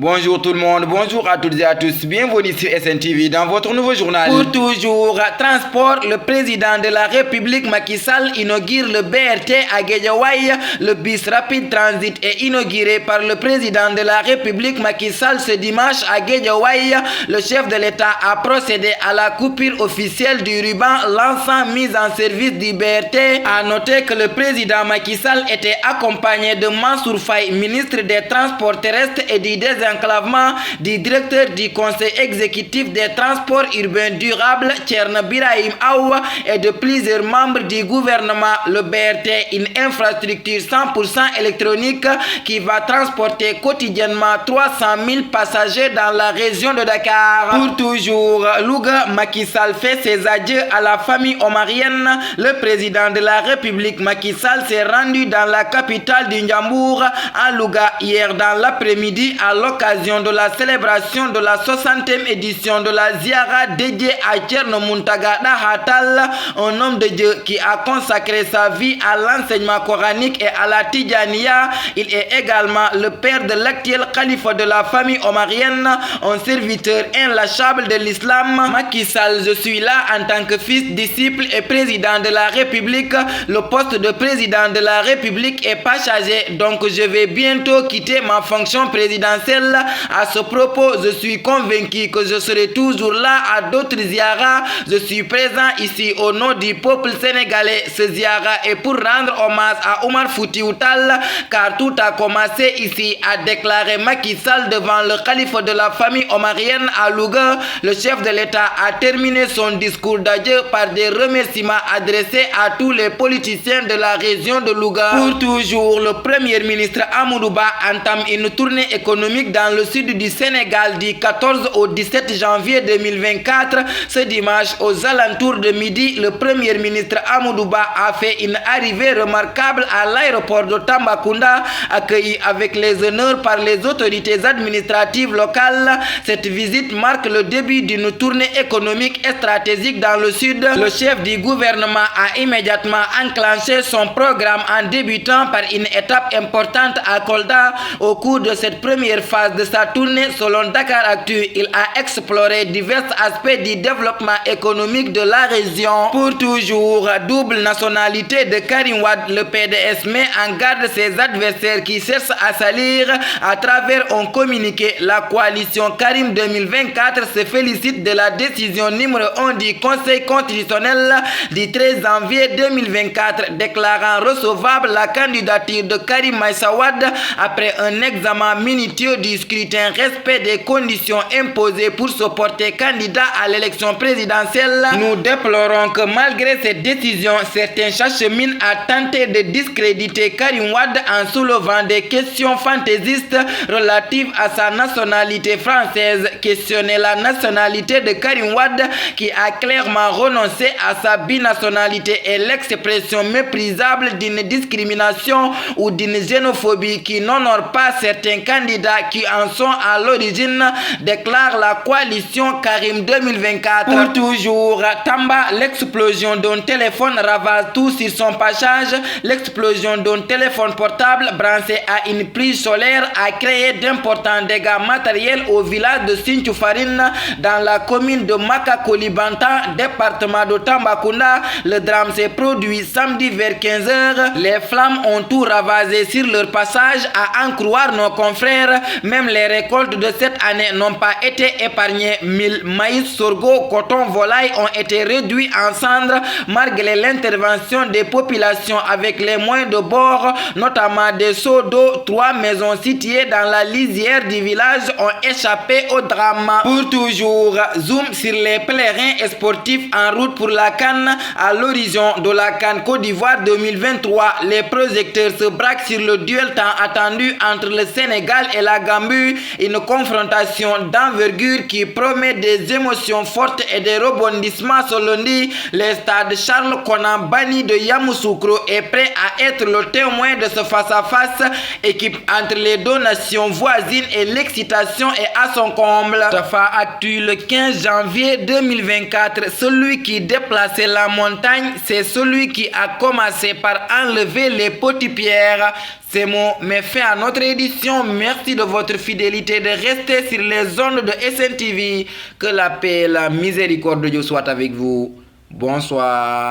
Bonjour tout le monde, bonjour à toutes et à tous, bienvenue sur SNTV dans votre nouveau journal. Pour toujours, transport, le président de la République Macky Sall inaugure le BRT à Guédiawaye. Le bus rapide transit est inauguré par le président de la République Macky Sall ce dimanche à Guédiawaye. Le chef de l'État a procédé à la coupure officielle du ruban lançant mise en service du BRT. A noter que le président Macky Sall était accompagné de Mansour Faye, ministre des Transports terrestres et du désenclavement, du directeur du conseil exécutif des transports urbains durables, Thierno Birahim Aouda, et de plusieurs membres du gouvernement. Le BRT, une infrastructure 100% électronique qui va transporter quotidiennement 300 000 passagers dans la région de Dakar. Pour toujours, Louga, Macky Sall fait ses adieux à la famille omarienne. Le président de la République Macky Sall s'est rendu dans la capitale du Ndiambour à Louga hier dans l'après-midi à l'occasion de la célébration de la 60e édition de la Ziara dédiée à Thierno Mountaga Daha, un homme de Dieu qui a consacré sa vie à l'enseignement coranique et à la Tidjaniya. Il est également le père de l'actuel calife de la famille omarienne, un serviteur inlâchable de l'islam. Macky Sall, je suis là en tant que fils, disciple et président de la République. Le poste de président de la République est pas chargé, donc je vais bientôt quitter ma fonction présidentielle. À ce propos, je suis convaincu que je serai toujours là à d'autres ziyaras. Je suis présent ici au nom du peuple sénégalais. Ce ziyara est pour rendre hommage à Omar Foutiyou Tall, car tout a commencé ici, a déclaré Macky Sall devant le calife de la famille omarienne à Louga. Le chef de l'État a terminé son discours d'adieu par des remerciements adressés à tous les politiciens de la région de Louga. Pour toujours, le premier ministre Amadou Ba entame une tournée économique dans le sud du Sénégal du 14 au 17 janvier 2024. Ce dimanche, aux alentours de midi, le premier ministre Amadou Ba a fait une arrivée remarquable à l'aéroport de Tambacounda, accueilli avec les honneurs par les autorités administratives locales. Cette visite marque le début d'une tournée économique et stratégique dans le sud. Le chef du gouvernement a immédiatement enclenché son programme en débutant par une étape importante à Kolda. Au cours de cette première phase de sa tournée, selon Dakaractu, il a exploré divers aspects du développement économique de la région. Pour toujours, double nationalité de Karim Wade, le PDS met en garde ses adversaires qui cherchent à salir. À travers un communiqué, la coalition Karim 2024 se félicite de la décision numéro 1 du Conseil constitutionnel du 13 janvier 2024 déclarant recevable la candidature de Karim Meïssa Wade après un examen minutieux du scrutin, respect des conditions imposées pour se porter candidat à l'élection présidentielle. Nous déplorons que malgré cette décision, certains s'acheminent à tenter de discréditer Karim Wade en soulevant des questions fantaisistes relatives à sa nationalité française. Questionner la nationalité de Karim Wade, qui a clairement renoncé à sa binationalité, est l'expression méprisable d'une discrimination ou d'une xénophobie qui n'honore pas certains candidats qui en sont à l'origine, déclare la coalition Karim 2024. Pour toujours, Tamba, l'explosion d'un téléphone ravage tout sur son passage. L'explosion d'un téléphone portable branché à une prise solaire a créé d'importants dégâts matériels au village de Sinthioufarine dans la commune de Makakoli-Banta, département de Tambacounda. Le drame s'est produit samedi vers 15 h. Les flammes ont tout ravagé sur leur passage, à en croire nos confrères. Même les récoltes de cette année n'ont pas été épargnées. Mil, maïs, sorgho, coton, volaille ont été réduits en cendres malgré l'intervention des populations avec les moyens de bord, notamment des seaux d'eau. 3 maisons situées dans la lisière du village ont échappé au drame. Pour toujours, zoom sur les pèlerins sportifs en route pour la CAN. À l'horizon de la CAN Côte d'Ivoire 2023, les projecteurs se braquent sur le duel tant attendu entre le Sénégal et la Gambie, une confrontation d'envergure qui promet des émotions fortes et des rebondissements selon dit. Le stade Charles Konan Bani de Yamoussoukro est prêt à être le témoin de ce face-à-face, équipe entre les deux nations voisines, et l'excitation est à son comble. Tafa Actu le 15 janvier 2024, celui qui déplaçait la montagne, c'est celui qui a commencé par enlever les petites pierres. Ces mots mettent fin à notre édition. Merci de votre fidélité, de rester sur les ondes de SNTV. Que la paix et la miséricorde de Dieu soient avec vous. Bonsoir.